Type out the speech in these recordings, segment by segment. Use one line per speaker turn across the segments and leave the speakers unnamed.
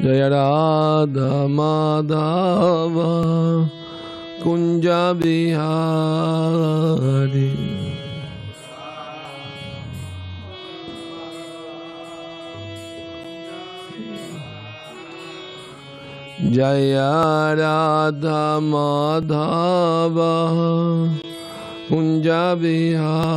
Jaya Radha Madhava Kunja Bihari. Jaya Radha Madhava Kunja Bihari.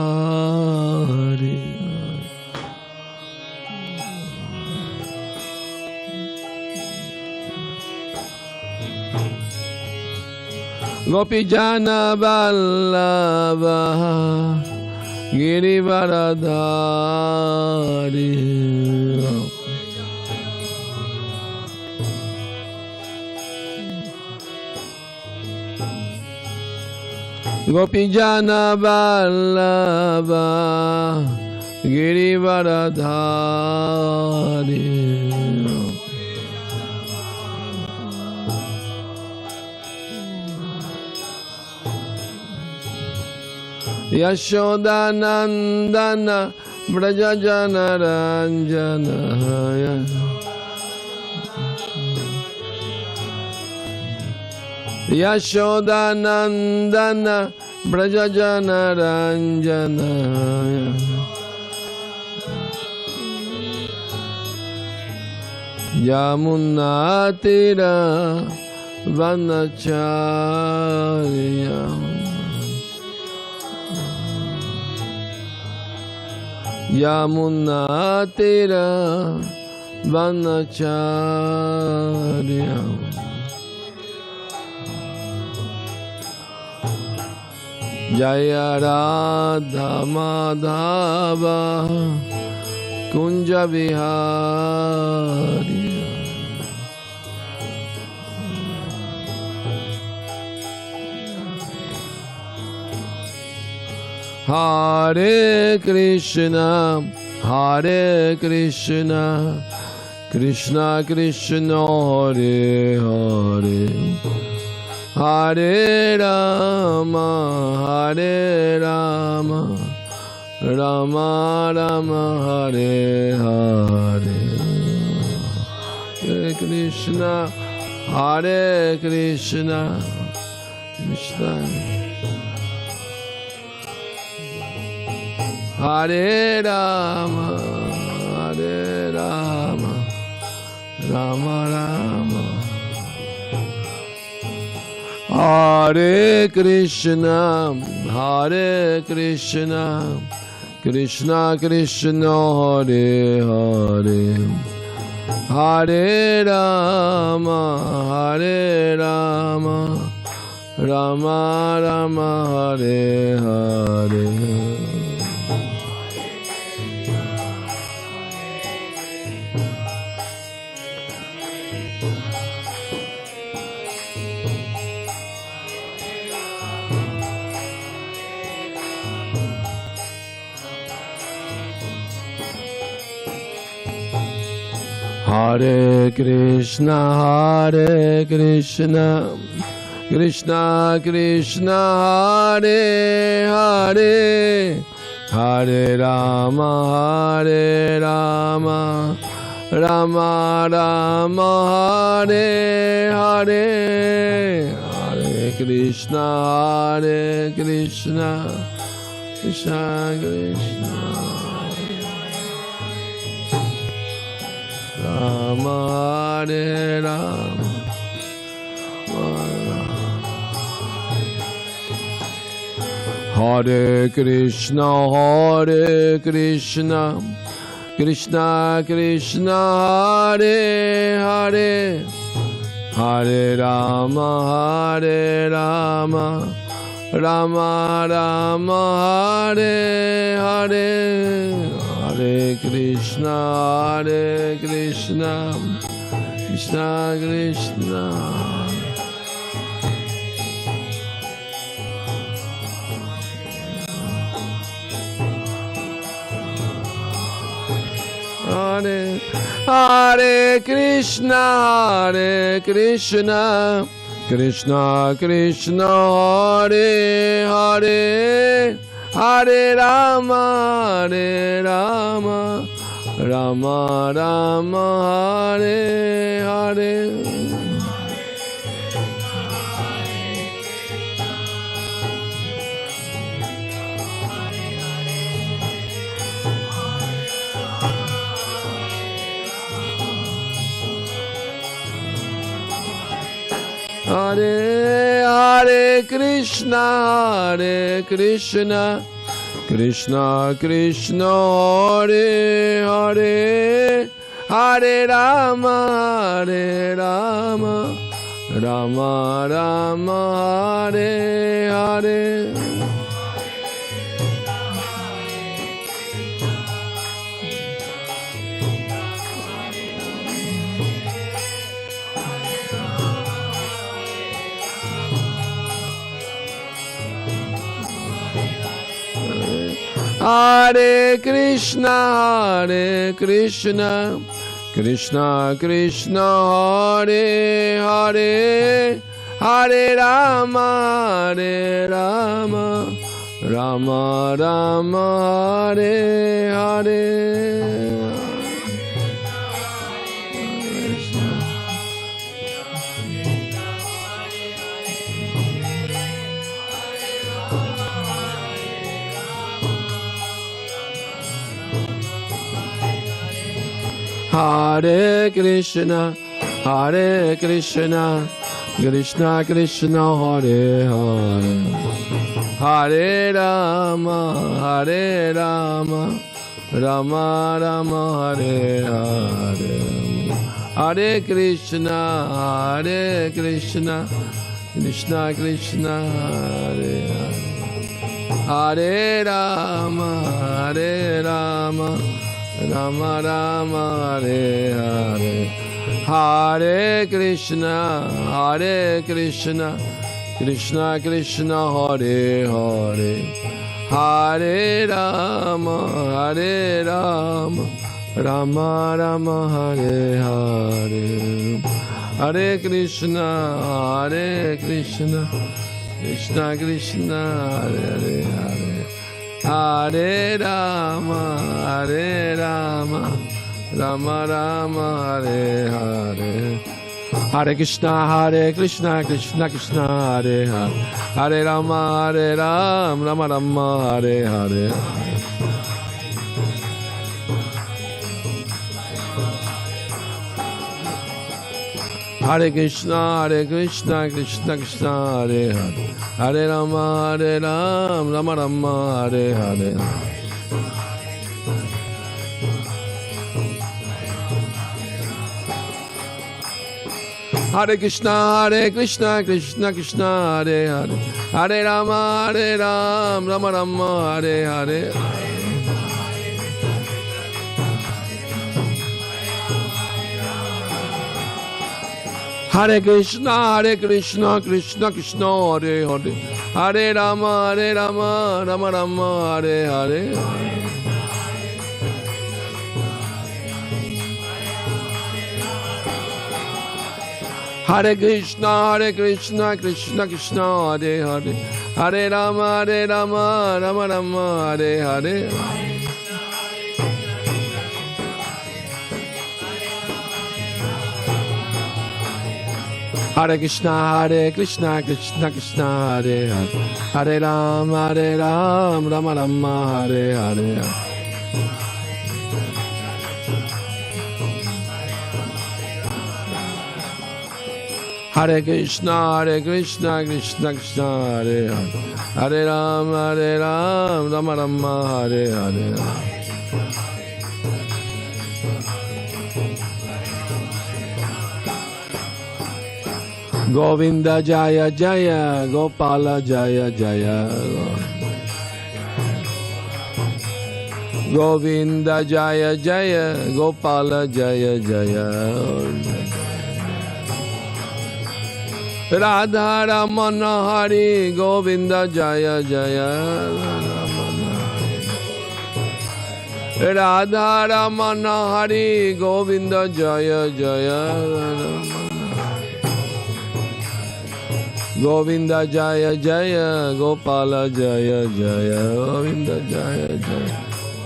Gopijana Vallabha Girivaradhari. Gopijana Vallabha Girivaradhari. Yashoda Nandana Brajajana Ranjana. Yashoda Nandana Brajajana Ranjana. Yamuna Tira Vanacharya. Yamuna Tira Vanacharya. Jaya Radha Madhava Kunja Vihari. Hare Krishna, Hare Krishna, Krishna Krishna, Hare Hare, Hare Rama, Hare Rama, Rama Rama, Hare Hare. Hare Krishna, Hare Krishna, Krishna Hare Rama, Hare Rama, Rama Rama. Hare Krishna, Hare Krishna, Krishna Krishna, Hare Hare, Hare Rama, Hare Rama, Rama Rama, Hare Hare. Hare Krishna, Hare Krishna, Krishna Krishna, Hare Hare, Hare Rama, Hare Rama, Rama Rama, Hare Hare, Hare Krishna, Hare Krishna, Krishna Krishna, Rama Hare Rama, Hare Krishna, Hare Krishna, Krishna Krishna, Hare Hare, Hare Rama, Hare Rama, Rama Rama, Hare Hare, Hare Krishna, Hare Krishna, Krishna Krishna, Hare Hare Krishna, Hare Krishna, Krishna Krishna, Hare Hare, Hare Rama, Hare Rama, Rama Rama Hare Hare. Hare Hare Krishna, Hare Krishna, Krishna Krishna, Hare Hare, Hare Rama, Hare Rama, Rama Rama, Hare Hare. Hare Krishna, Hare Krishna, Krishna Krishna, Hare Hare, Hare Rama, Hare Rama, Rama Rama, Hare Hare. Hare Krishna, Hare Krishna, Krishna Krishna, Hare Hare, Hare Rama, Hare Rama, Rama Rama, Hare Hare. Hare Krishna, Hare Krishna, Krishna Krishna, Hare Hare, Hare Rama, Hare Rama, Rama Rama, Hare Hare. Hare Krishna, Hare Krishna, Krishna Krishna, Hare Hare, Hare Rama, Hare Rama, Rama Rama, Hare Hare. Hare Krishna, Hare Krishna, Krishna Krishna, Hare Hare, Hare Rama, Hare Rama, Rama Rama, Hare Hare. Hare Krishna, Hare Krishna, Krishna Krishna, Hare Hare, Hare Rama, Hare Rama, Rama Rama, Hare Hare. Hare Krishna, Hare Krishna, Krishna Krishna, Hare Hare, Hare Rama, Hare Rama, Rama Rama, Hare Hare. Hare Krishna, Hare Krishna, Krishna Krishna, Hare Hare, Hare Rama, Hare Rama, Rama Rama, Hare Hare. Hare Krishna, Hare Krishna, Krishna Krishna, Hare Hare, Hare Rama, Hare Rama, Rama Rama, Hare Hare. Hare Krishna, Hare Krishna, Krishna Krishna, Hare Hare, Hare Rama, Hare Rama, Rama Rama, Hare Hare. Hare Krishna, Hare Krishna, Krishna Krishna, Hare Hare, Hare Rama, Hare Rama, Rama Rama, Hare Hare. Hare Krishna, Hare Krishna, Krishna Krishna, Hare Hare, Hare Rama, Hare Rama, Rama Rama, Hare Hare. Govinda Jaya Jaya, Gopala Jaya Jaya. Govinda Jaya Jaya, Gopala Jaya Jaya. Radha Ramana Hari, Govinda Jaya Jaya. Radha Ramana Hari, Govinda Jaya Jaya. Govinda Jaya Jaya, Gopala Jaya Jaya. Govinda Jaya Jaya,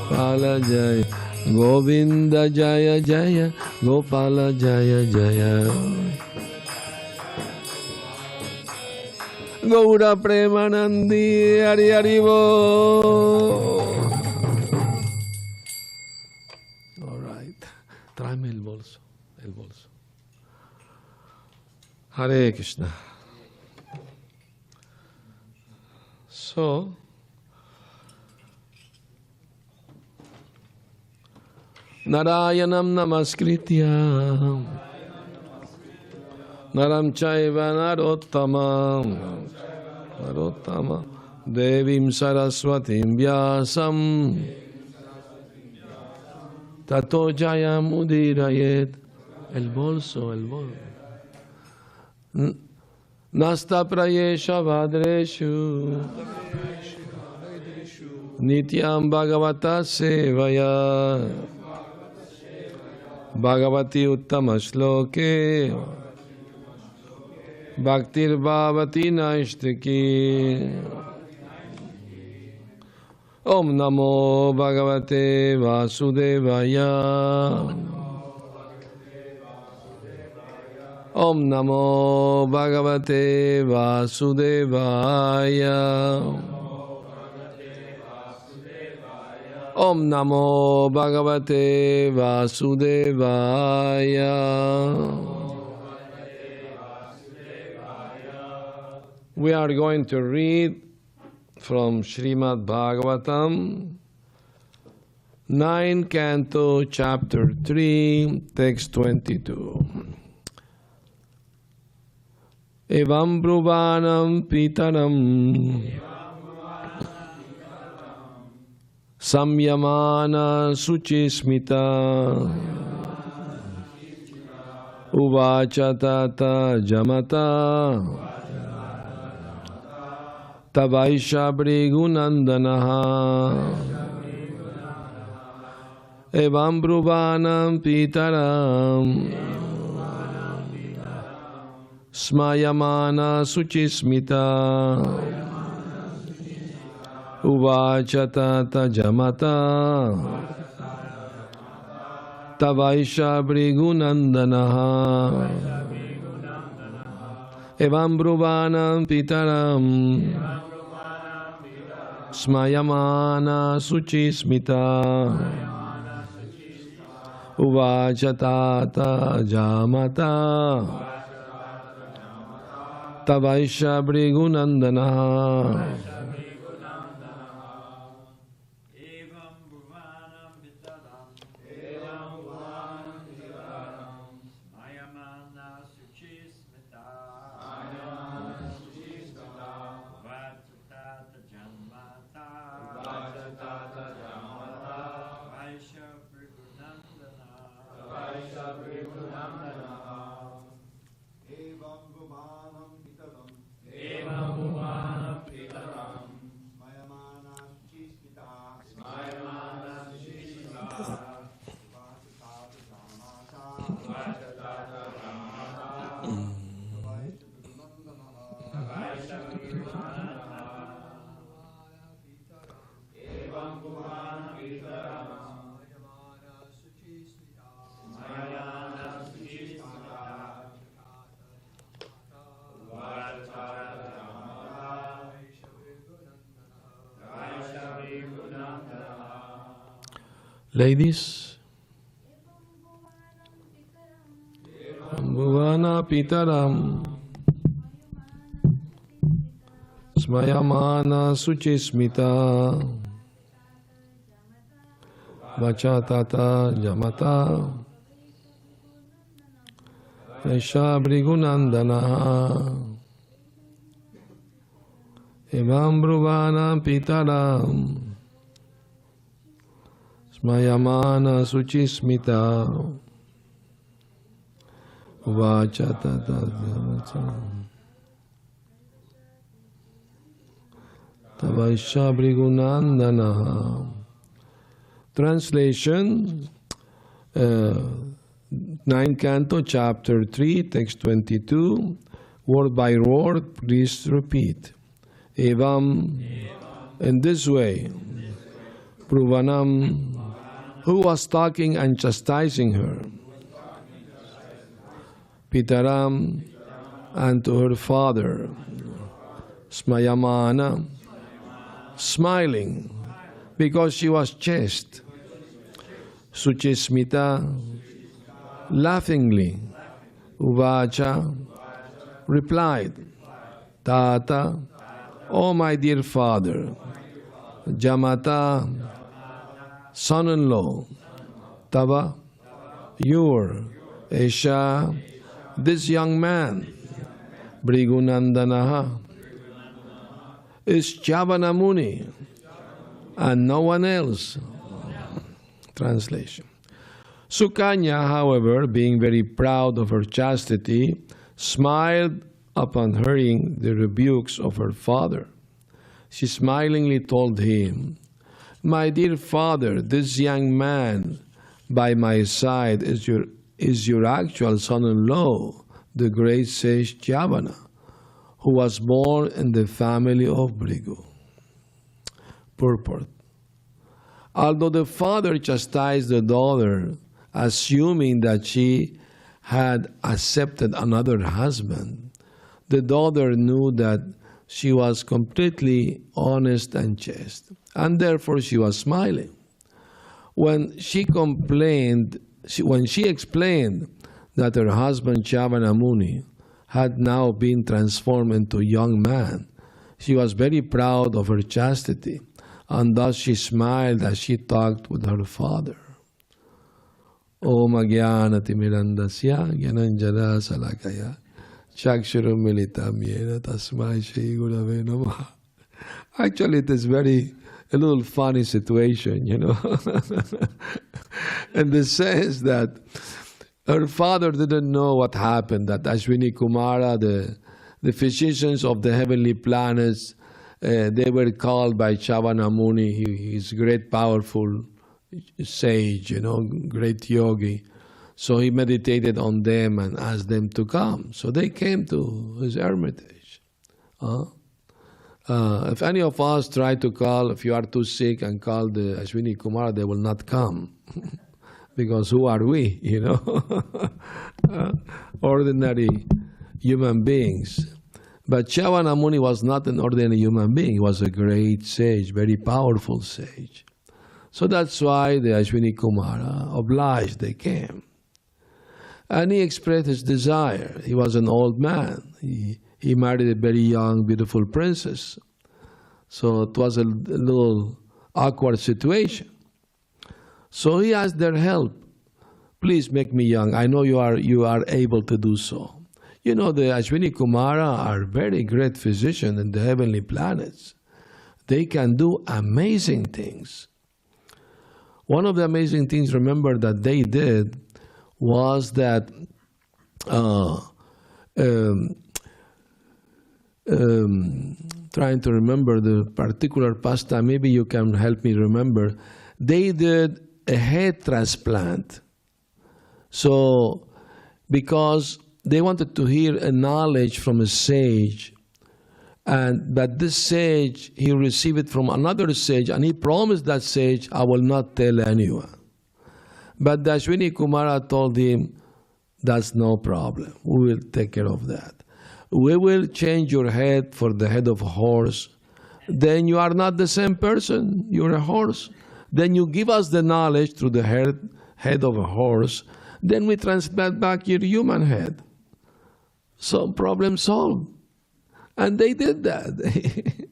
Gopala Jaya. Govinda Jaya Jaya, Gopala Jaya Jaya. Gaura Premanandi, Hari Hari Bo. All right. Tráeme el bolso. El bolso. Hare Krishna. So, Narayanam Namaskritya Naram Chaiva Narottama Devim Saraswatim Vyasam Tato Jayam Udirayet. El bolso. Nasta Prayesha Vadreshu Nityam Bhagavata Sevaya Bhagavati Uttama Shloke Bhaktir Bhavati Naishtiki. Om Namo Bhagavate Vasudevaya. Om Namo Bhagavate Vasudevaya. Om Namo Bhagavate Vasudevaya. We are going to read from Srimad Bhagavatam, 9th Canto, Chapter 3, Text 22. Evam Brubhanam Pitaram Samyamana Suchismita Uvacha Tata Jamata Tavaisha Brigunandanaha Evam Brubhanam Pitaram Smayamana Suchismita Uvacha Tata Jamata Tavaisha Brigunandanaha Evam Brubhanam Pitaram Smayamana Suchismita Uvacha Tata Jamata Tavaisha Brigunandana. Ladies, Bhuvana Pitaram Smayamana Suchismita Vachatata Jamata Vaisha Brigunandana Evam Bhuvana Pitaram Smayamana Suchismita Vachatata Tavaisha Brigunandana. Translation, 9th Canto, Chapter 3, Text 22, word by word, please repeat. Evam, in this way, Pruvanam, who was talking and chastising her. Pitaram, and to her father, Smayamana, smiling, because she was chaste. Suchismita, laughingly. Uvacha replied, Tata, oh my dear father, Jamata, son-in-law, Tava, your, Esha, this young man, Bhrigunandanaha, is Cyavana Muni, and no one else. Translation. Sukanya, however, being very proud of her chastity, smiled upon hearing the rebukes of her father. She smilingly told him, my dear father, this young man by my side is your actual son-in-law, the great sage Cyavana, who was born in the family of Bhrigu. Purport. Although the father chastised the daughter, assuming that she had accepted another husband, the daughter knew that she was completely honest and chaste, and therefore she was smiling. When she explained that her husband Cyavana Muni had now been transformed into a young man, she was very proud of her chastity, and thus she smiled as she talked with her father. Om Ajnanati Mirandasya Gyananjana Salakaya Chakshuram Militam Yena Tasmai Shri Gurave Namaha. Actually, it is a little funny situation, you know, in the sense that her father didn't know what happened, that Aśvinī-kumāras, the physicians of the heavenly planets, they were called by Cyavana Muni. He's a great, powerful sage, you know, great yogi. So he meditated on them and asked them to come. So they came to his hermitage. If any of us try to call, if you are too sick and call the Aśvinī-kumāras, they will not come. Because who are we, you know? Ordinary human beings. But Cyavana Muni was not an ordinary human being. He was a great sage, very powerful sage. So that's why the Aśvinī-kumāras obliged, they came. And he expressed his desire. He was an old man. He married a very young, beautiful princess. So it was a little awkward situation. So he asked their help. Please make me young. I know you are able to do so. You know, the Aśvinī-kumāras are very great physicians in the heavenly planets. They can do amazing things. One of the amazing things, remember, that they did was that trying to remember the particular pastime, maybe you can help me remember. They did a head transplant. So, because they wanted to hear a knowledge from a sage, and that this sage, he received it from another sage, and he promised that sage, I will not tell anyone. But the Aśvinī-kumāras told him, that's no problem. We will take care of that. We will change your head for the head of a horse. Then you are not the same person. You're a horse. Then you give us the knowledge through the head of a horse. Then we transplant back your human head. So problem solved. And they did that.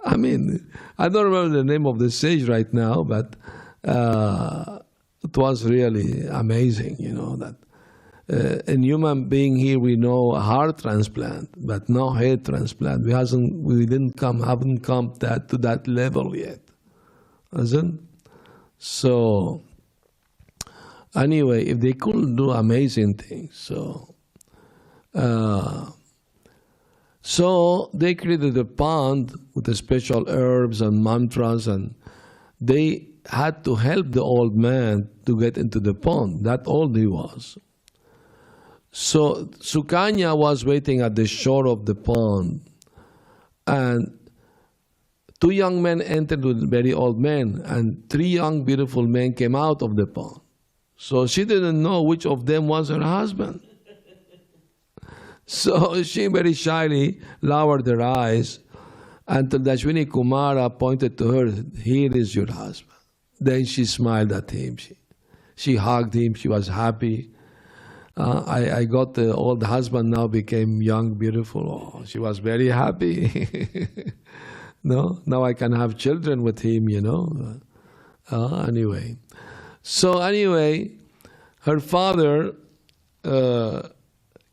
I mean, I don't remember the name of the sage right now, but it was really amazing, you know, that in human being here we know a heart transplant, but no head transplant. We haven't come to that level yet, hasn't? So anyway, if they couldn't do amazing things, so they created a pond with the special herbs and mantras, and they had to help the old man to get into the pond. That old he was. So Sukanya was waiting at the shore of the pond, and two young men entered with very old men, and three young beautiful men came out of the pond. So she didn't know which of them was her husband. So she very shyly lowered her eyes until the Aśvinī-kumāras pointed to her, "Here is your husband." Then she smiled at him. She hugged him. She was happy. I got the old husband now became young, beautiful. Oh, she was very happy. No, now I can have children with him, you know. Anyway. So anyway, her father, the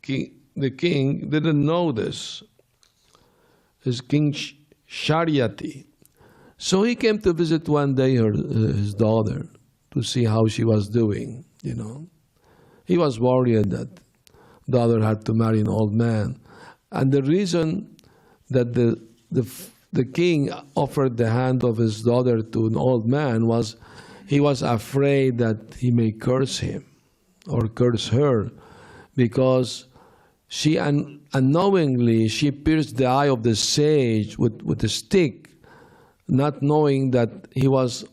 king, didn't know this. Is King Śaryāti. So he came to visit one day his daughter to see how she was doing, you know. He was worried that daughter had to marry an old man. And the reason that the king offered the hand of his daughter to an old man was he was afraid that he may curse him or curse her, because she unknowingly she pierced the eye of the sage with a stick, not knowing that he was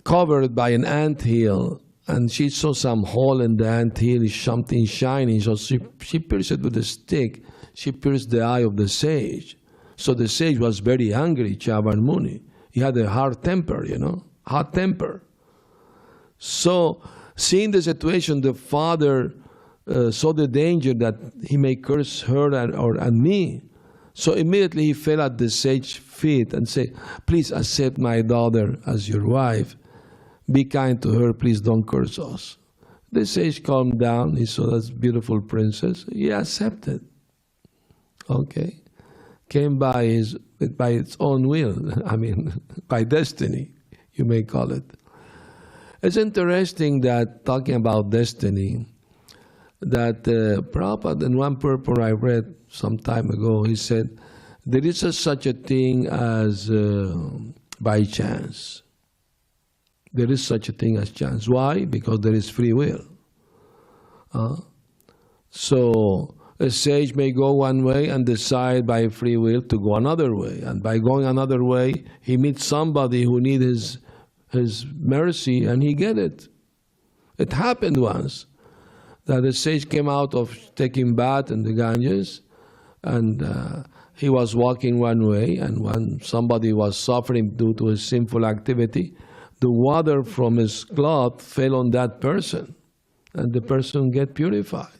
covered by an anthill, and she saw some hole in the anthill, something shining, so she pierced it with a stick. She pierced the eye of the sage. So the sage was very angry, Cyavana Muni. He had a hard temper, you know, hot temper. So seeing the situation, the father saw the danger that he may curse her and me. So immediately he fell at the sage's feet and said, "Please accept my daughter as your wife. Be kind to her, please don't curse us." The sage calmed down. He saw this beautiful princess. He accepted. Okay. Came by its own will. I mean, by destiny, you may call it. It's interesting that, talking about destiny, that Prabhupada, in one purport I read some time ago, he said, there is such a thing as by chance. There is such a thing as chance. Why? Because there is free will. So a sage may go one way and decide by free will to go another way. And by going another way, he meets somebody who needs his mercy, and he get it. It happened once that a sage came out of taking bath in the Ganges, and he was walking one way, and when somebody was suffering due to his sinful activity, the water from his cloth fell on that person, and the person get purified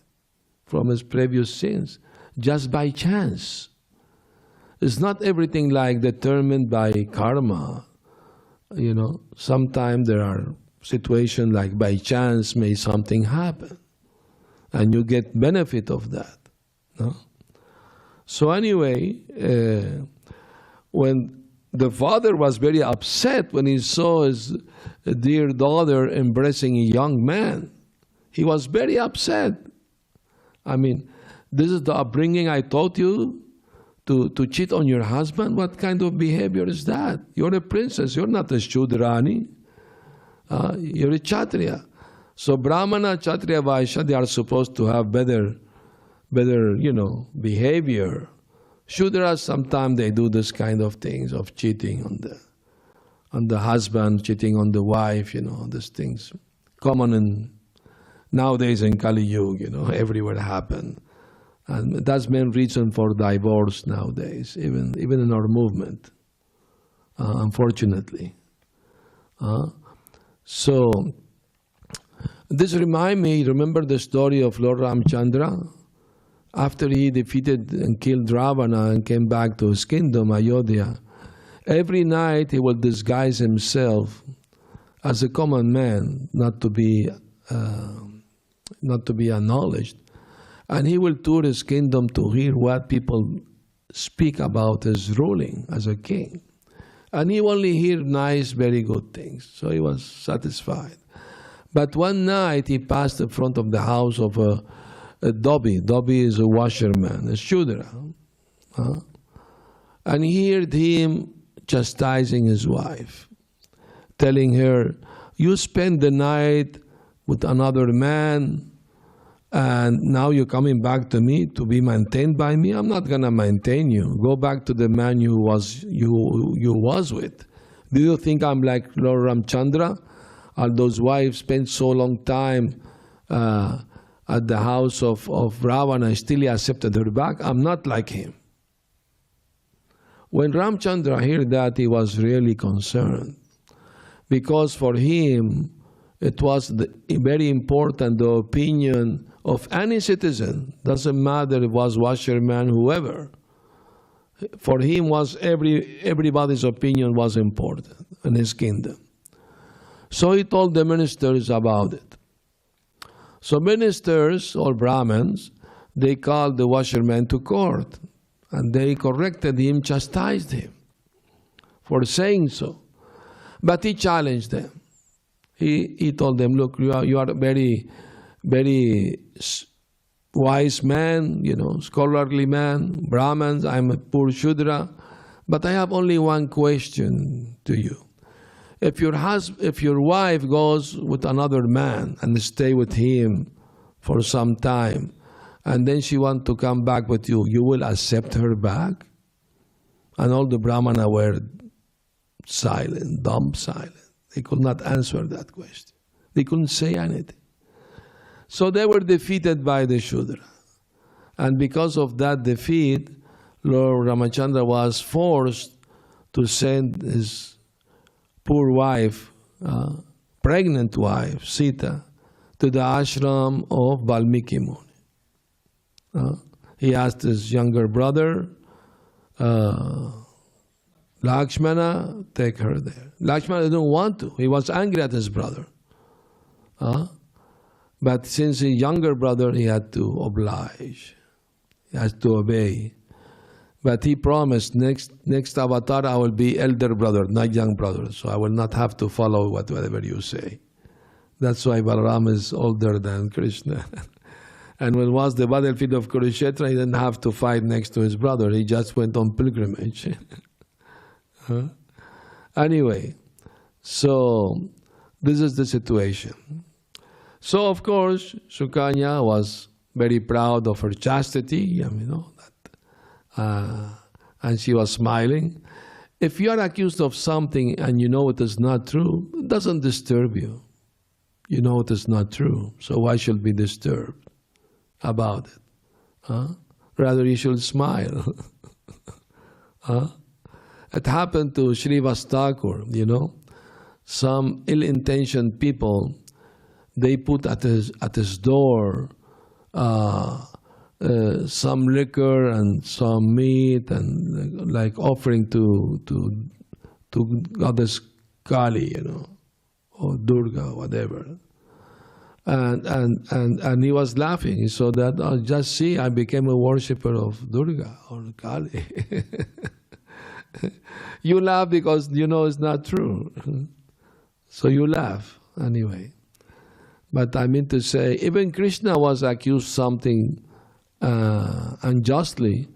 from his previous sins, just by chance. It's not everything like determined by karma. You know, sometimes there are situations like by chance may something happen, and you get benefit of that. No? So anyway, when the father was very upset when he saw his dear daughter embracing a young man, he was very upset. I mean, this is the upbringing I taught you, to cheat on your husband? What kind of behavior is that? You're a princess, you're not a Shudrani. You're a Kshatriya. So Brahmana, Kshatriya, Vaishya, they are supposed to have better, you know, behavior. Shudras, sometimes they do this kind of things of cheating on the husband, cheating on the wife, you know, these things common nowadays in Kali Yuga, you know, everywhere happen. And that's main reason for divorce nowadays, even in our movement, unfortunately. So this remember the story of Lord Ramchandra? After he defeated and killed Ravana and came back to his kingdom, Ayodhya, every night he will disguise himself as a common man, not to be acknowledged. And he will tour his kingdom to hear what people speak about his ruling as a king. And he only hear nice, very good things. So he was satisfied. But one night he passed in front of the house of a Dobby. Dobby is a washerman, a Shudra. And he heard him chastising his wife, telling her, "You spend the night with another man, And now you're coming back to me to be maintained by me? I'm not going to maintain you. Go back to the man you was with. Do you think I'm like Lord Ramchandra? All those wives spent so long time at the house of Ravana, still he accepted her back? I'm not like him. When Ramchandra heard that, he was really concerned, because for him it was very important, the opinion of any citizen. Doesn't matter if it was washerman, whoever. For him was everybody's opinion was important in his kingdom. So he told the ministers about it. So ministers or Brahmins, they called the washerman to court, and they corrected him, chastised him for saying so. But he challenged them. He told them, look, you are a very, very wise man, scholarly man, Brahmins, I'm a poor Shudra, but I have only one question to you. If your wife goes with another man and stay with him for some time, and then she wants to come back with you, you will accept her back? And all the Brahmana were silent, dumb silent. They could not answer that question. They couldn't say anything. So they were defeated by the Shudra. And because of that defeat, Lord Ramachandra was forced to send his poor wife, pregnant wife, Sita, to the ashram of Valmiki-Muni. He asked his younger brother, Lakshmana, take her there. Lakshmana didn't want to. He was angry at his brother. But since his younger brother, he had to oblige. He has to obey. But he promised, next avatar I will be elder brother, not young brother. So I will not have to follow whatever you say. That's why Balaram is older than Krishna. And when it was the battlefield of Kurukshetra, he didn't have to fight next to his brother. He just went on pilgrimage. Anyway, so this is the situation. So of course, Sukanya was very proud of her chastity, and she was smiling. If you are accused of something and you know it is not true, it doesn't disturb you. You know it is not true, so why should be disturbed about it? Rather, you should smile. It happened to Srivas Thakur, some ill-intentioned people, they put at his door some liquor and some meat and like offering to Goddess Kali, or Durga, whatever. And he was laughing. He saw that, just see, I became a worshipper of Durga or Kali. You laugh because you know it's not true. So you laugh anyway. But I mean to say, even Krishna was accused something unjustly.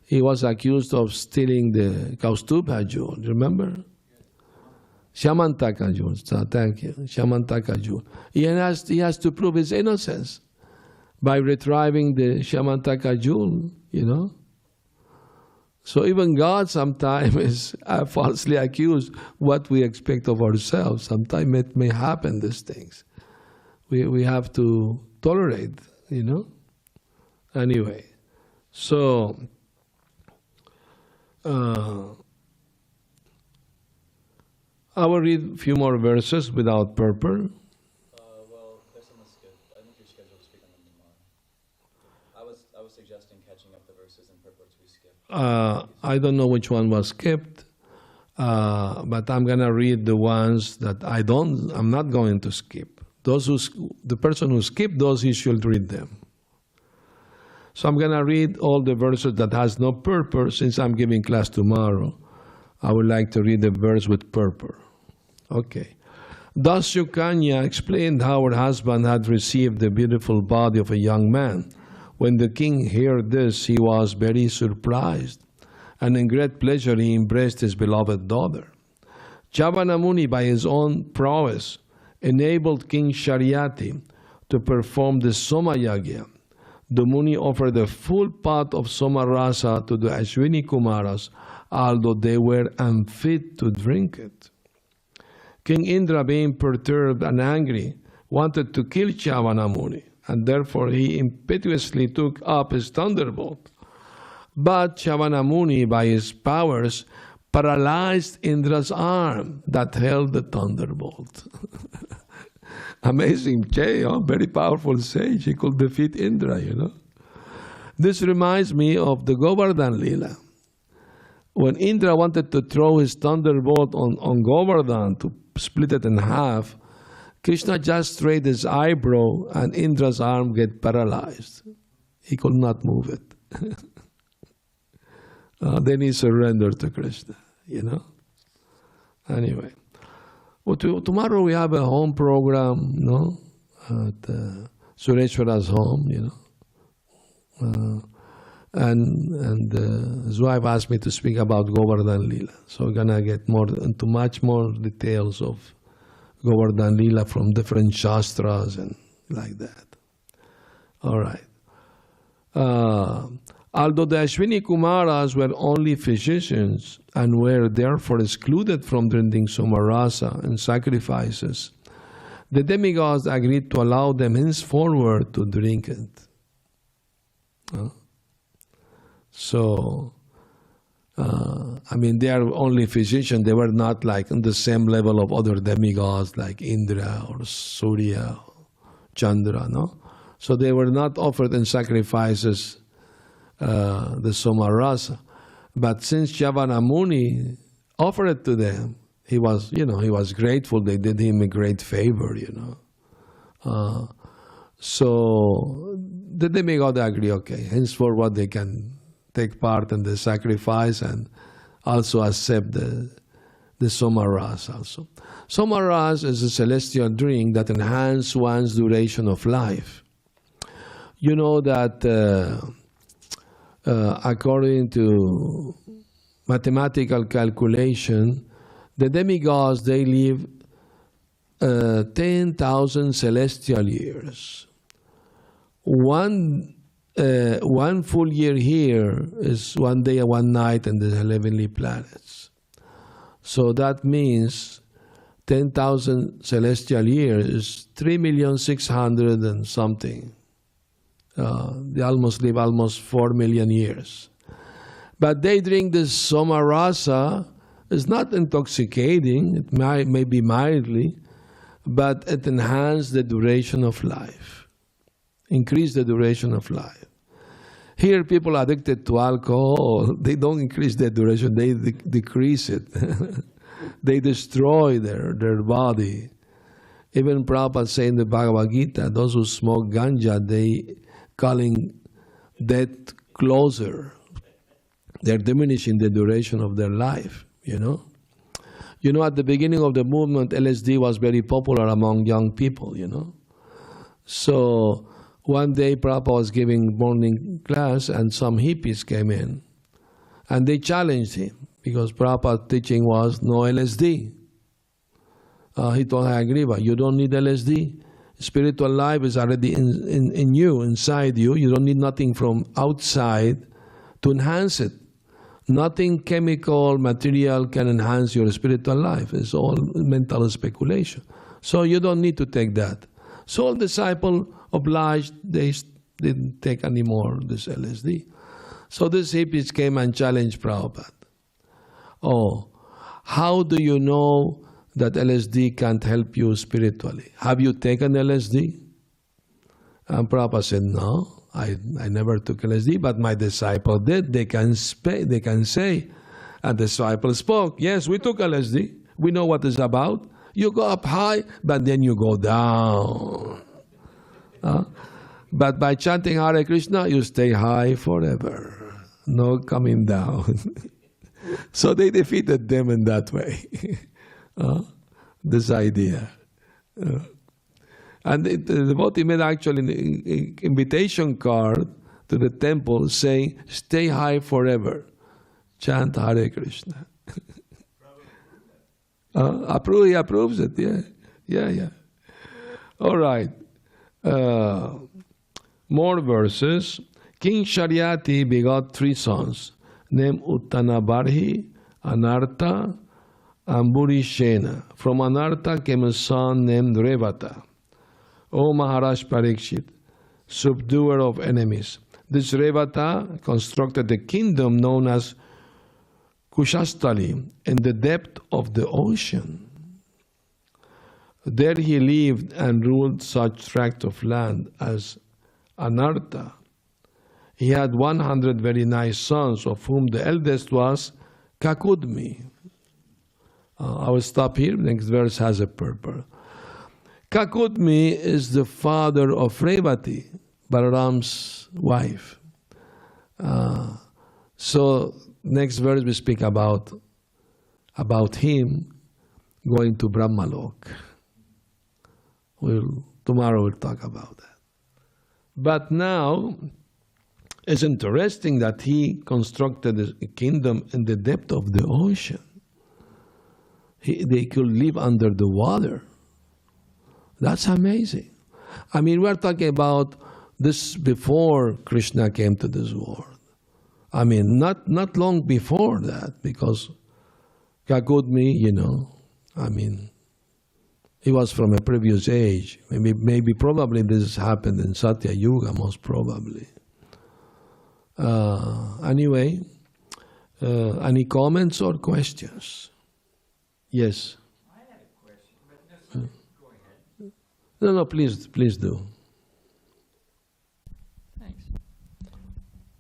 He was accused of stealing the Kaustubha jewel, remember? Shamantaka jewel, thank you, Shamantaka jewel. He has to prove his innocence by retrieving the Shamantaka jewel, So even God sometimes is falsely accused what we expect of ourselves. Sometimes it may happen, these things. We have to tolerate, Anyway, so I will read a few more verses without purport.
Well, there's some skipped. I think you're scheduled to speak on them tomorrow. I was suggesting catching up the verses and purports we skipped.
I don't know which one was skipped, but I'm gonna read the ones that I'm not going to skip. The person who skipped those, he should read them. So I'm gonna read all the verses that has no purpose. Since I'm giving class tomorrow, I would like to read the verse with purpose. Okay. Thus Sukanya explained how her husband had received the beautiful body of a young man. When the king heard this, he was very surprised, and in great pleasure he embraced his beloved daughter. Cyavana Muni, by his own prowess, enabled King Śaryāti to perform the soma-yajña, the Muni offered a full pot of soma-rasa to the Aśvinī-kumāras, although they were unfit to drink it. King Indra, being perturbed and angry, wanted to kill Cyavana Muni, and therefore he impetuously took up his thunderbolt. But Cyavana Muni, by his powers, paralyzed Indra's arm that held the thunderbolt. Amazing, very powerful sage. He could defeat Indra, This reminds me of the Govardhan Lila. When Indra wanted to throw his thunderbolt on Govardhan to split it in half, Krishna just raised his eyebrow and Indra's arm get paralyzed. He could not move it. Then he surrendered to Krishna, Anyway. Well, tomorrow we have a home program, at Sureshwara's home, and his wife asked me to speak about Govardhan Lila. So we're going to get into much more details of Govardhan Lila from different shastras and like that. All right. Although the Aśvinī-kumāras were only physicians and were therefore excluded from drinking soma-rasa and sacrifices, the demigods agreed to allow them henceforward to drink it. They are only physicians. They were not like on the same level of other demigods like Indra or Surya, Chandra, So they were not offered in sacrifices the soma-rasa. But since Cyavana Muni offered it to them, he was grateful. They did him a great favor, So the demigod agree, okay, henceforward they can take part in the sacrifice and also accept the soma-rasa also. Soma-rasa is a celestial drink that enhances one's duration of life. You know that according to mathematical calculation, the demigods, they live 10,000 celestial years. One full year here is 1 day and 1 night in the heavenly planets. So that means 10,000 celestial years is 3,600,000 and something. They almost live almost 4 million years. But they drink this soma-rasa. It's not intoxicating. It may be mildly, but it enhances the duration of life. Increase the duration of life. Here, people addicted to alcohol, they don't increase their duration, they decrease it. They destroy their body. Even Prabhupada say in the Bhagavad Gita, those who smoke ganja, they calling death closer. They're diminishing the duration of their life, at the beginning of the movement, LSD was very popular among young people, So one day Prabhupada was giving morning class and some hippies came in and they challenged him because Prabhupada's teaching was no LSD. He told Hayagriva, you don't need LSD. Spiritual life is already in you, inside you. You don't need nothing from outside to enhance it. Nothing chemical, material can enhance your spiritual life. It's all mental speculation. So you don't need to take that. So all disciples obliged, they didn't take anymore this LSD. So these hippies came and challenged Prabhupada. Oh, how do you know that LSD can't help you spiritually? Have you taken LSD? And Prabhupada said, no. I never took LSD, but my disciple did. They can say. And the disciple spoke. Yes, we took LSD. We know what it's about. You go up high, but then you go down. But by chanting Hare Krishna, you stay high forever. No coming down. So they defeated them in that way. This idea. And the devotee made actually an invitation card to the temple saying, stay high forever. Chant Hare Krishna. He approves it, yeah. All right. More verses. King Śaryāti begot 3 sons, named Uttanabharhi, Anartha, and Burishena. From Anartha came a son named Revata. O Maharaj Parikshit, subduer of enemies. This Revata constructed a kingdom known as Kushastali in the depth of the ocean. There he lived and ruled such tract of land as Anartha. He had 100 very nice sons, of whom the eldest was Kakudmi. I will stop here. Next verse has a purpose. Kakudmi is the father of Revati, Balaram's wife. So next verse we speak about him going to Brahmalok. Tomorrow we'll talk about that. But now, it's interesting that he constructed a kingdom in the depth of the ocean. They could live under the water. That's amazing. I mean, we're talking about this before Krishna came to this world. I mean, not long before that, because Kakudmi, I mean, he was from a previous age. Maybe probably this happened in Satya Yuga, most probably. Anyway, any comments or questions? Yes.
I had a question, but go ahead.
No, please do.
Thanks.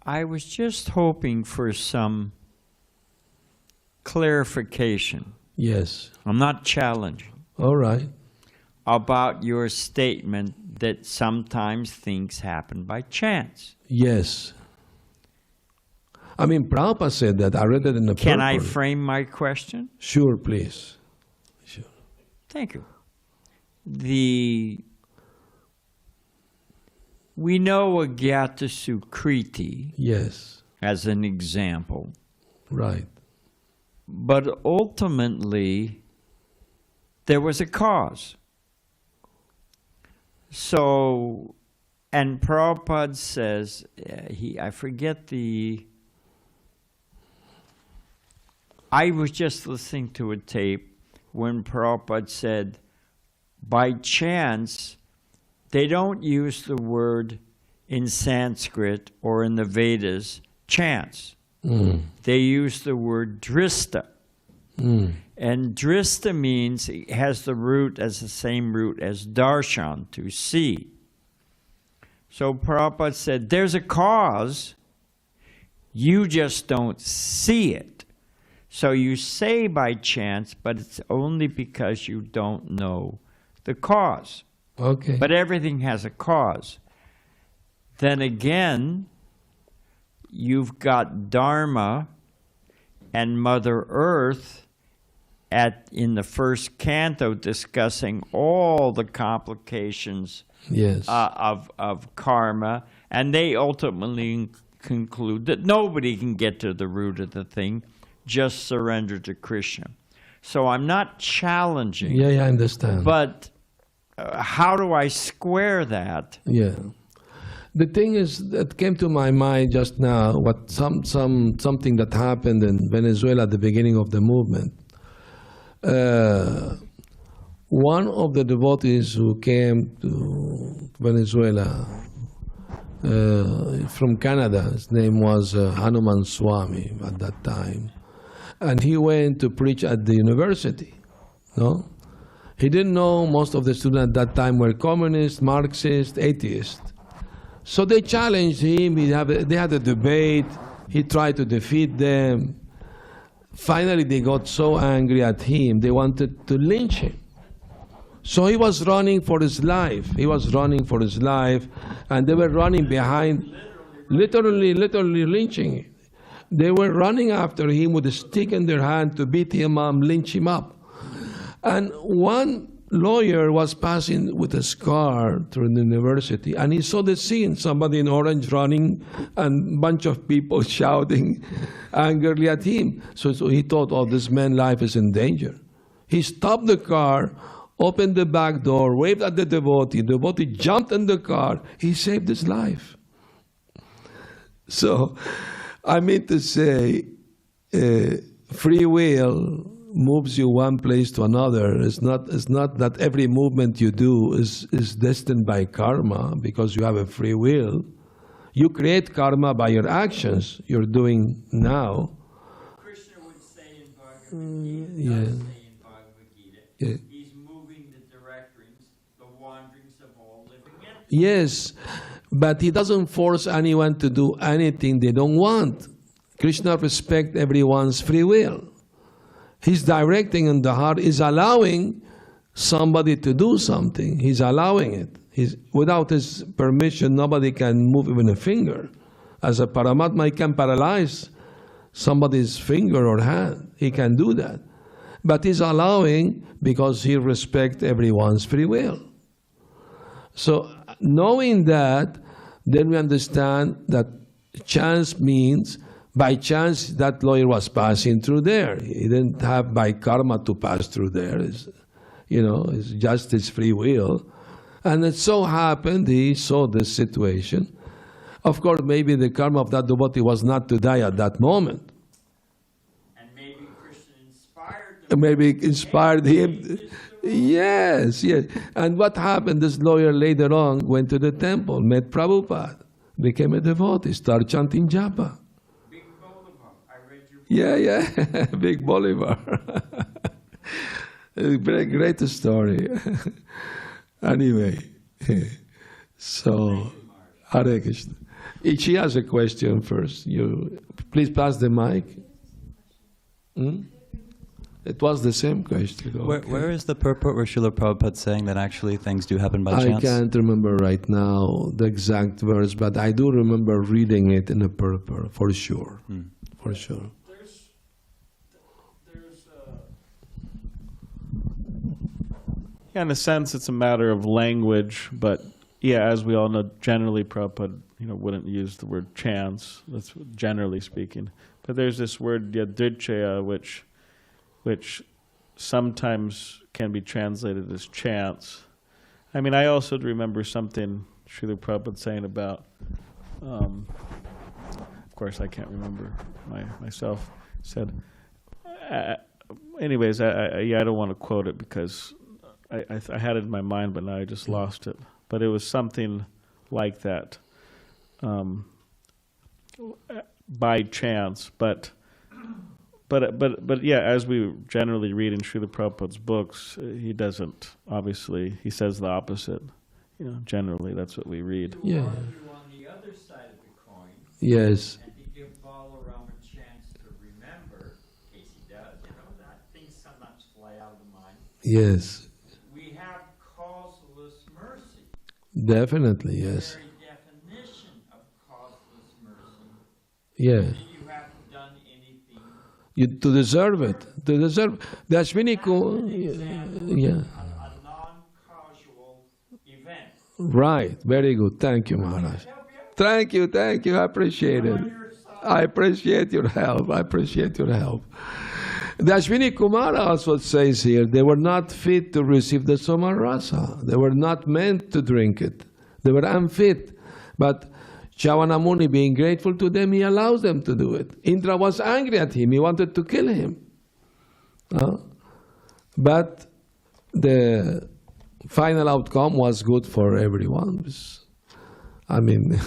I was just hoping for some clarification.
Yes.
I'm not challenging.
All right.
About your statement that sometimes things happen by chance.
Yes. I mean, Prabhupada said that. I read it in the
Can I
purport.
frame my question?
Sure, please. Sure.
Thank you. We know Agyata Sukriti
Yes.
as an example,
Right.
but ultimately there was a cause. So, and Prabhupada says, I was just listening to a tape when Prabhupada said, by chance, they don't use the word in Sanskrit or in the Vedas, chance. They use the word drista. And drista means it has the same root as darshan, to see. So Prabhupada said, there's a cause, you just don't see it. So you say by chance, but it's only because you don't know the cause.
Okay.
But everything has a cause. Then again, you've got Dharma and Mother Earth in the first canto discussing all the complications
Yes.
of karma, and they ultimately conclude that nobody can get to the root of the thing, just surrender to Krishna. So I'm not challenging.
Yeah, I understand.
But how do I square that?
Yeah. The thing is that came to my mind just now, something that happened in Venezuela at the beginning of the movement. One of the devotees who came to Venezuela from Canada, his name was Hanuman Swami at that time, and he went to preach at the university. No, he didn't know most of the students at that time were communists, Marxists, atheists. So they challenged him. They had a debate. He tried to defeat them. Finally, they got so angry at him, they wanted to lynch him. So he was running for his life. And they were running behind, literally lynching him. They were running after him with a stick in their hand to beat him up, lynch him up. And one lawyer was passing with a car through the university, and he saw the scene, somebody in orange running and a bunch of people shouting angrily at him. So he thought, oh, this man's life is in danger. He stopped the car, opened the back door, waved at the devotee jumped in the car, he saved his life. So, I mean to say, free will moves you one place to another. It's not that every movement you do is destined by karma because you have a free will. You create karma by your actions you're doing now.
Krishna would say in Bhagavad Gita,
Yeah.
does say in Bhagavad Gita,
Yeah.
he's moving the directions, the wanderings of all living entities.
Yes, but he doesn't force anyone to do anything they don't want. Krishna respects everyone's free will. He's directing in the heart, is allowing somebody to do something. He's allowing it. Without his permission, nobody can move even a finger. As a Paramatma, he can paralyze somebody's finger or hand. He can do that. But he's allowing because he respects everyone's free will. So knowing that, then we understand that chance means, by chance that lawyer was passing through there. He didn't have by karma to pass through there. It's just his free will. And it so happened he saw this situation. Of course, maybe the karma of that devotee was not to die at that moment.
And maybe Krishna inspired them.
Maybe it inspired him. Yes, yes. And what happened, this lawyer later on went to the temple, met Prabhupada, became a devotee, started chanting japa.
Big Bolivar. I read your book.
Yeah, Big Bolivar. Very great story. Anyway, so Hare Krishna. She has a question first. You please pass the mic. It was the same question. Okay.
Where is the purport where Srila Prabhupada saying that actually things do happen by chance?
I can't remember right now the exact verse, but I do remember reading it in a purport, for sure. For sure.
Yeah, in a sense, it's a matter of language, but yeah, as we all know, generally Prabhupada, wouldn't use the word chance. That's generally speaking. But there's this word yadrichaya, which sometimes can be translated as chance. I mean, I also remember something Srila Prabhupada saying about. Of course, I can't remember myself. Said. Anyways, I don't want to quote it because. I had it in my mind, but now I just lost it. But it was something like that, by chance. But yeah, as we generally read in Srila Prabhupada's books, he doesn't. Obviously, he says the opposite. Generally, that's what we read.
Yeah.
On the other side of the coin.
Yes.
And to give Balaram a chance to remember, in case he does, that things sometimes fly out of the mind.
Yes.
We have causeless mercy.
Definitely, yes.
The very definition of causeless mercy.
Yeah.
You haven't done anything.
To deserve it. To deserve the Aśvinī-kumāras. Yeah.
A non-causal event.
Right. Very good. Thank you, Maharaj. Thank you. I appreciate it. I appreciate your help. The Aśvinī-kumāras also says here, they were not fit to receive the soma-rasa. They were not meant to drink it. They were unfit. But Cyavana Muni, being grateful to them, he allows them to do it. Indra was angry at him. He wanted to kill him. But the final outcome was good for everyone. I mean,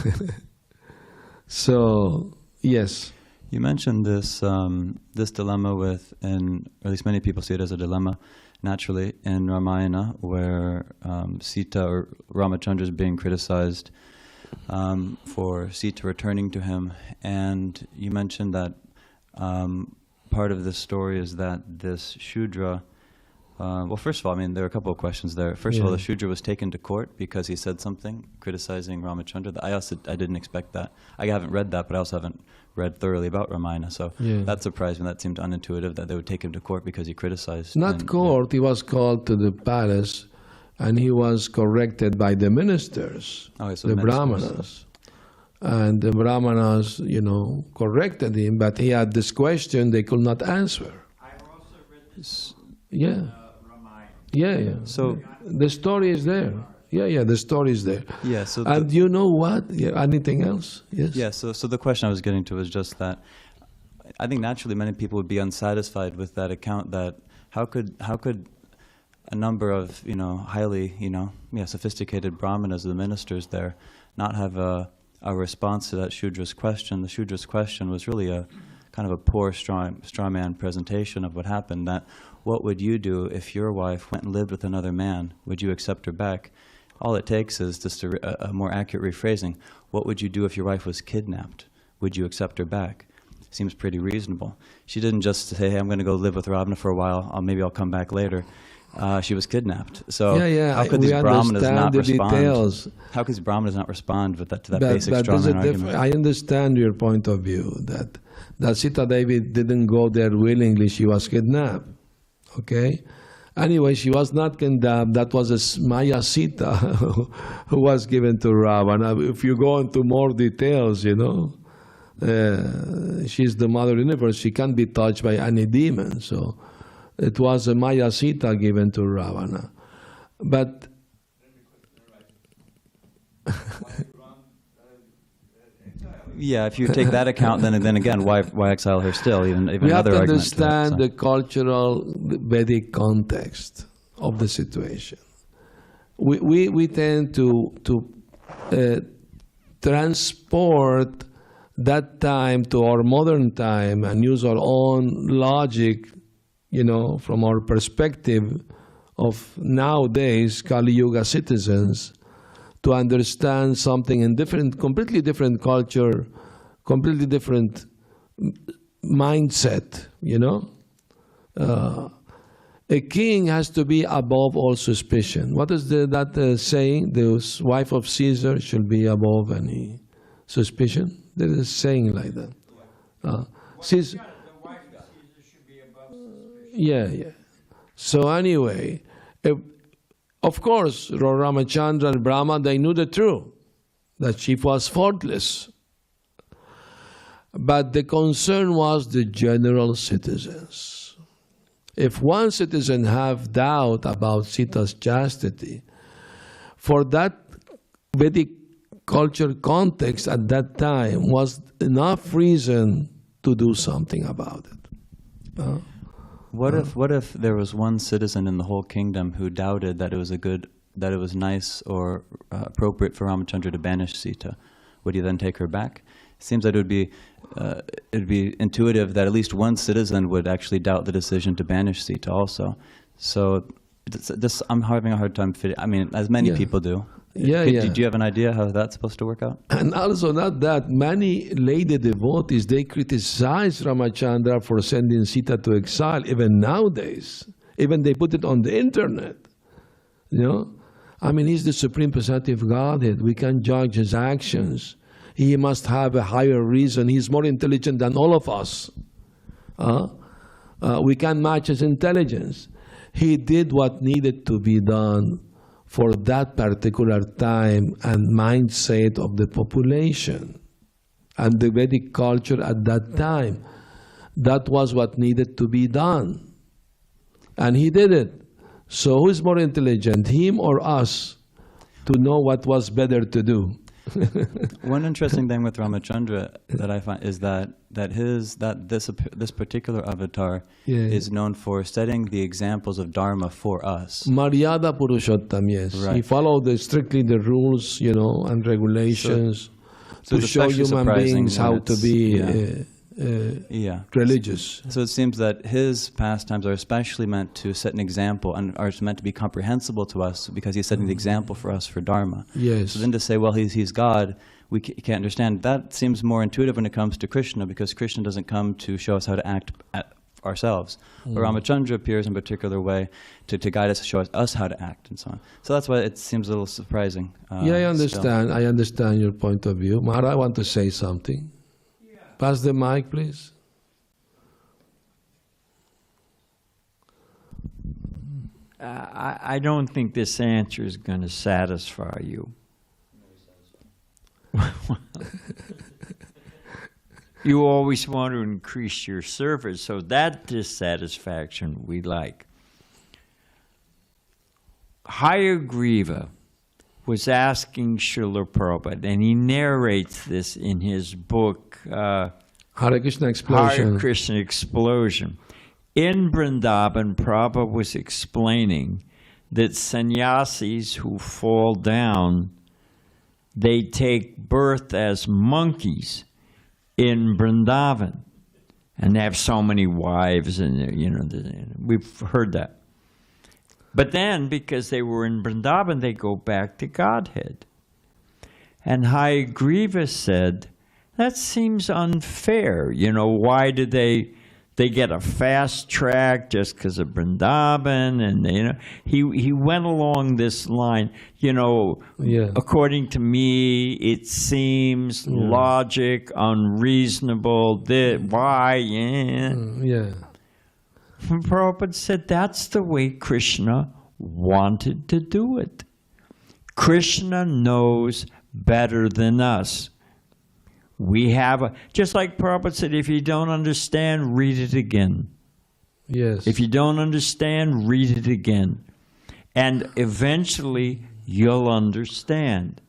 so, yes.
You mentioned this this dilemma with, and at least many people see it as a dilemma, naturally, in Ramayana, where Sita or Ramachandra is being criticized for Sita returning to him. And you mentioned that part of this story is that this Shudra, well, first of all, I mean, there are a couple of questions there. First of all, the Shudra was taken to court because he said something criticizing Ramachandra. I didn't expect that. I haven't read that, but I also haven't read thoroughly about Ramayana. So that surprised me. That seemed unintuitive that they would take him to court because he criticized.
Not court. He was called to the palace, and he was corrected by the ministers, the Brahmanas. And the Brahmanas, corrected him, but he had this question they could not answer.
I've also read this.
Yeah.
Ramayana.
Yeah, yeah.
So
The story is there. Yeah, the story is there.
yeah, so
And you know what? Yeah, anything else? Yes?
yeah, so the question I was getting to was just that I think naturally many people would be unsatisfied with that account. That how could a number of highly sophisticated brahmanas, the ministers there, not have a response to that Shudra's question? The Shudra's question was really a kind of a poor straw man presentation of what happened. That what would you do if your wife went and lived with another man? Would you accept her back? All it takes is just a more accurate rephrasing. What would you do if your wife was kidnapped? Would you accept her back? Seems pretty reasonable. She didn't just say, hey, I'm going to go live with Ravana for a while. Maybe I'll come back later. She was kidnapped. So how could these brahmanas not respond?
Details.
How could these brahmanas not respond with that, to that
But
basic straw man argument?
I understand your point of view that Sita Devi didn't go there willingly. She was kidnapped. Okay? Anyway, she was not kidnapped. That was a Maya Sita who was given to Ravana. If you go into more details, she's the mother universe. She can't be touched by any demon. So it was a Maya Sita given to Ravana. But
yeah, if you take that account, then again, why exile her still? Even
we have
another
to
argument
understand
to that,
the cultural Vedic context of the situation. We tend to transport that time to our modern time and use our own logic, from our perspective of nowadays Kali Yuga citizens, to understand something in completely different culture, completely different mindset, A king has to be above all suspicion. What is that saying? The wife of Caesar should be above any suspicion. There is a saying like that. Caesar,
The wife of Caesar should be above suspicion.
yeah. So anyway, of course, Ramachandra and Brahma, they knew the truth, that she was faultless. But the concern was the general citizens. If one citizen have doubt about Sita's chastity, for that Vedic culture context at that time was enough reason to do something about it.
What if there was one citizen in the whole kingdom who doubted that it was nice or appropriate for Ramachandra to banish Sita? Would he then take her back? It seems that it'd be intuitive that at least one citizen would actually doubt the decision to banish Sita also. So this I'm having a hard time fitting. I mean, as many people do. Do you have an idea how that's supposed to work out?
And also not that, many lady devotees, they criticize Ramachandra for sending Sita to exile, even nowadays. Even they put it on the internet. I mean, he's the Supreme Personality of Godhead. We can't judge his actions. He must have a higher reason. He's more intelligent than all of us. We can't match his intelligence. He did what needed to be done for that particular time and mindset of the population and the Vedic culture at that time. That was what needed to be done. And he did it. So who is more intelligent, him or us, to know what was better to do?
One interesting thing with Ramachandra that I find is that this particular avatar is known for setting the examples of Dharma for us.
Maryada Purushottam, yes.
Right.
He followed strictly the rules, and regulations to show human beings how to be religious.
So it seems that his pastimes are especially meant to set an example and are meant to be comprehensible to us because he's setting the example for us for Dharma.
Yes.
So then to say, well, he's God, we can't understand. That seems more intuitive when it comes to Krishna because Krishna doesn't come to show us how to act ourselves. But Ramachandra appears in a particular way to guide us, to show us how to act and so on. So that's why it seems a little surprising.
I understand. Still. I understand your point of view. Mahara, I want to say something. Pass the mic, please.
I don't think this answer is going to satisfy you. You always want to increase your service, so that dissatisfaction we like. Hayagriva was asking Srila Prabhupada, and he narrates this in his book,
Hare Krishna Explosion.
Hare Krishna Explosion. In Vrindavan, Prabhupada was explaining that sannyasis who fall down, they take birth as monkeys in Vrindavan. And they have so many wives, and we've heard that. But then, because they were in Vrindavan, they go back to Godhead. And Hayagriva said, that seems unfair. Why did they get a fast track just because of Vrindavan? And he went along this line. According to me, it seems logic, unreasonable. Why?
Yeah.
Prabhupada said that's the way Krishna wanted to do it. Krishna knows better than us. We have just like Prabhupada said, if you don't understand, read it again.
Yes.
If you don't understand, read it again. And eventually you'll understand.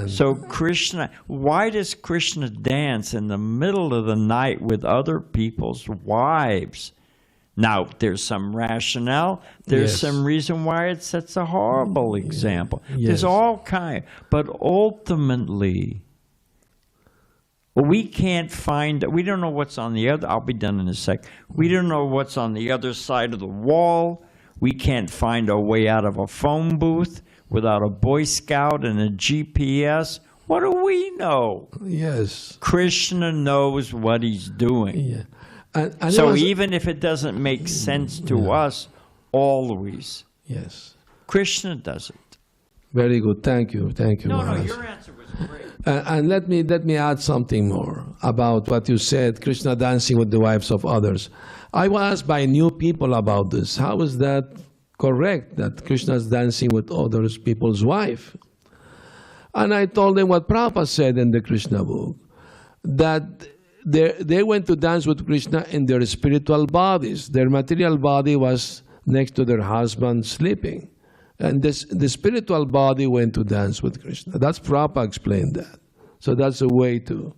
So Krishna, why does Krishna dance in the middle of the night with other people's wives? Now, there's some rationale. There's some reason why it sets a horrible example. There's all kind. But ultimately, we can't find, we don't know what's on the other, I'll be done in a sec. We don't know what's on the other side of the wall. We can't find a way out of a phone booth without a Boy Scout and a GPS. What do we know?
Yes.
Krishna knows what he's doing.
Yeah. And
so even if it doesn't make sense to us, always.
Yes.
Krishna does it.
Very good. Thank you. Thank you.
No,
Maharaj.
your answer was great.
And let me add something more about what you said, Krishna dancing with the wives of others. I was asked by new people about this. How is that correct, that Krishna is dancing with other people's wife? And I told them what Prabhupada said in the Krishna book, that they went to dance with Krishna in their spiritual bodies. Their material body was next to their husband sleeping. And the spiritual body went to dance with Krishna. That's Prabhupada explained that. So that's a way to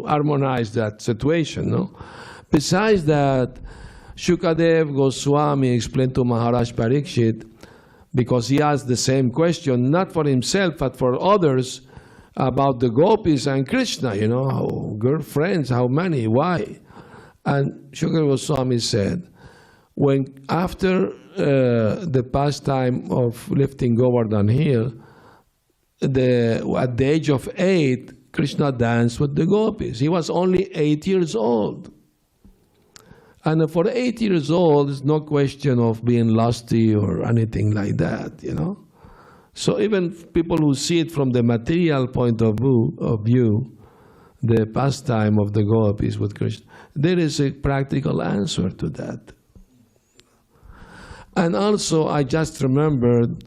harmonize that situation, no? Besides that, Shukadev Goswami explained to Maharaj Parikshit, because he asked the same question, not for himself, but for others, about the gopis and Krishna, girlfriends, how many, why? And Shukadev Goswami said, after the pastime of lifting Govardhan Hill, at the age of 8, Krishna danced with the gopis. He was only 8 years old. And for 8 years old, there's no question of being lusty or anything like that, So even people who see it from the material point of view, the pastime of the gopis with Krishna, there is a practical answer to that. And also, I just remembered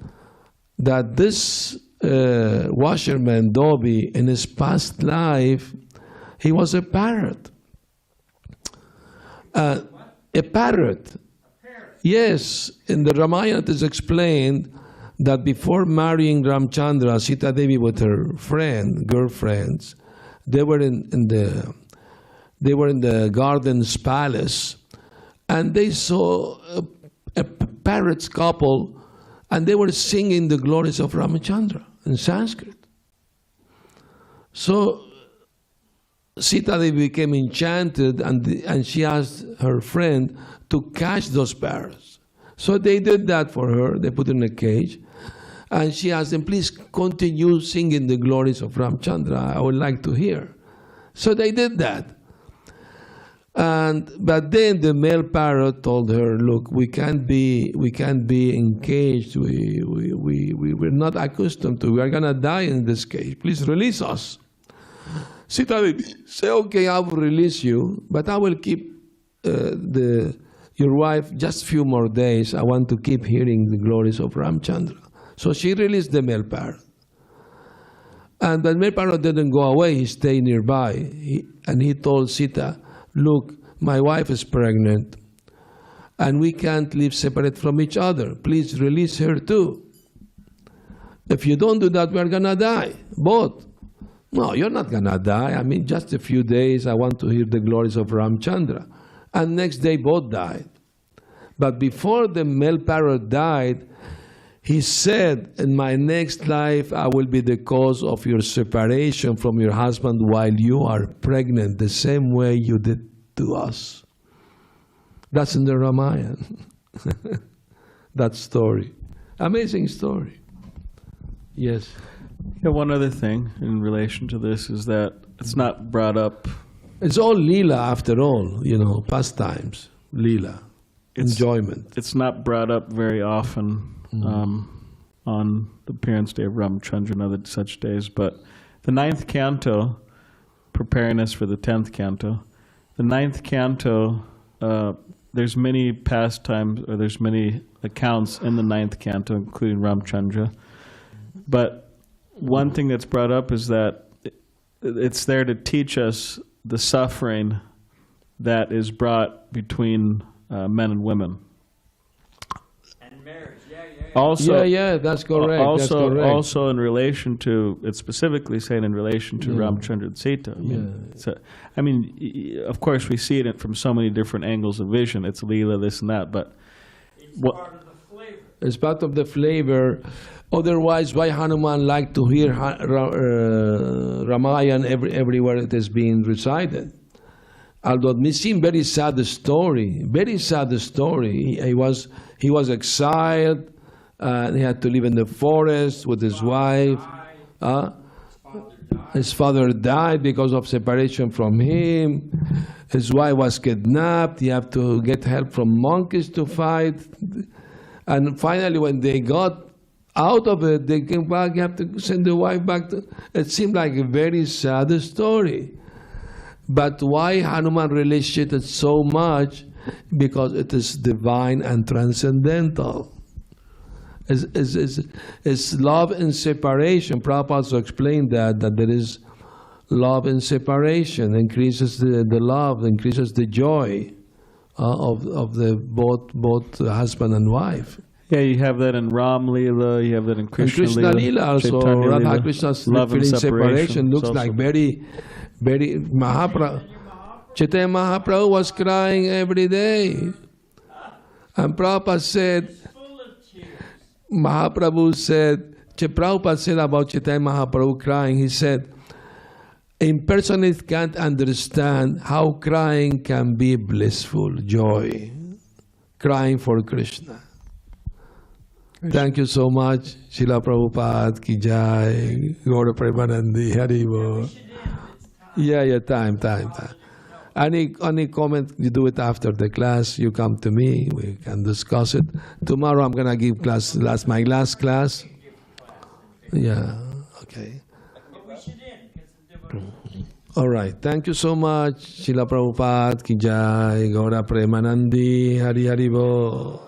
that this washerman, Dobi, in his past life, he was a parrot. A parrot. Yes, in the Ramayana it is explained that before marrying Ramchandra, Sita Devi with her girlfriends, they were in the garden's palace, and they saw a parrots couple, and they were singing the glories of Ramachandra in Sanskrit. So Sita Devi became enchanted, and she asked her friend to catch those parrots. So they did that for her. They put her in a cage, and she asked them, please continue singing the glories of Ramchandra. I would like to hear. So they did that. But then the male parrot told her, look, we can't be encaged. We're not accustomed to. We are gonna die in this cage. Please release us. Sita Devi said, okay, I will release you, but I will keep your wife just a few more days. I want to keep hearing the glories of Ramchandra. So she released the male parrot. And the male parrot didn't go away. He stayed nearby. And he told Sita, look, my wife is pregnant, and we can't live separate from each other. Please release her too. If you don't do that, we're going to die, both. No, you're not going to die. I mean, just a few days, I want to hear the glories of Ramchandra. And next day, both died. But before the male parrot died, he said, in my next life, I will be the cause of your separation from your husband while you are pregnant, the same way you did to us. That's in the Ramayana. That story. Amazing story. Yes.
Yeah, one other thing in relation to this is that it's not brought up.
It's all Leela after all, pastimes. Leela. Enjoyment.
It's not brought up very often on the appearance day of Ramchandra and other such days, but the 9th canto, preparing us for the 10th canto, the 9th canto, there's many pastimes, or there's many accounts in the 9th canto, including Ramchandra. But one thing that's brought up is that it's there to teach us the suffering that is brought between men and women.
And marriage,
Also,
that's correct.
Also in relation to, it's specifically saying in relation to Ramchandra and Sita. I mean, of course, we see it from so many different angles of vision. It's Leela, this and that, but
it's part of the flavor.
It's part of the flavor. Otherwise, why Hanuman liked to hear Ramayana everywhere it is being recited? Although it may seem very sad story, very sad story. He was exiled. He had to live in the forest with his wife. His father died because of separation from him. His wife was kidnapped. He had to get help from monkeys to fight. And finally, when they got out of it, they came back. You have to send the wife back. It seemed like a very sad story. But why Hanuman relates it so much? Because it is divine and transcendental. It's love in separation. Prabhupada also explained that there is love in separation, increases the love, increases the joy of the both husband and wife.
Yeah, you have that in Ram Leela, you have that in Krishna
Leela also. Radha Krishna's feeling separation looks like very Mahaprabhu. Chaitanya Mahaprabhu was crying every day. And Prabhupada said, Prabhupada said about Chaitanya Mahaprabhu crying, he said, impersonate can't understand how crying can be blissful, joy. Crying for Krishna. Thank you so much. Srila Prabhupada ki jai. Gaura Premanandi. Haribo. Yeah, time. Any comment, you do it after the class. You come to me. We can discuss it. Tomorrow I'm going to give my last class. Yeah, okay. All right. Thank you so much. Srila Prabhupada ki jai. Gaura Premanandi. Haribo.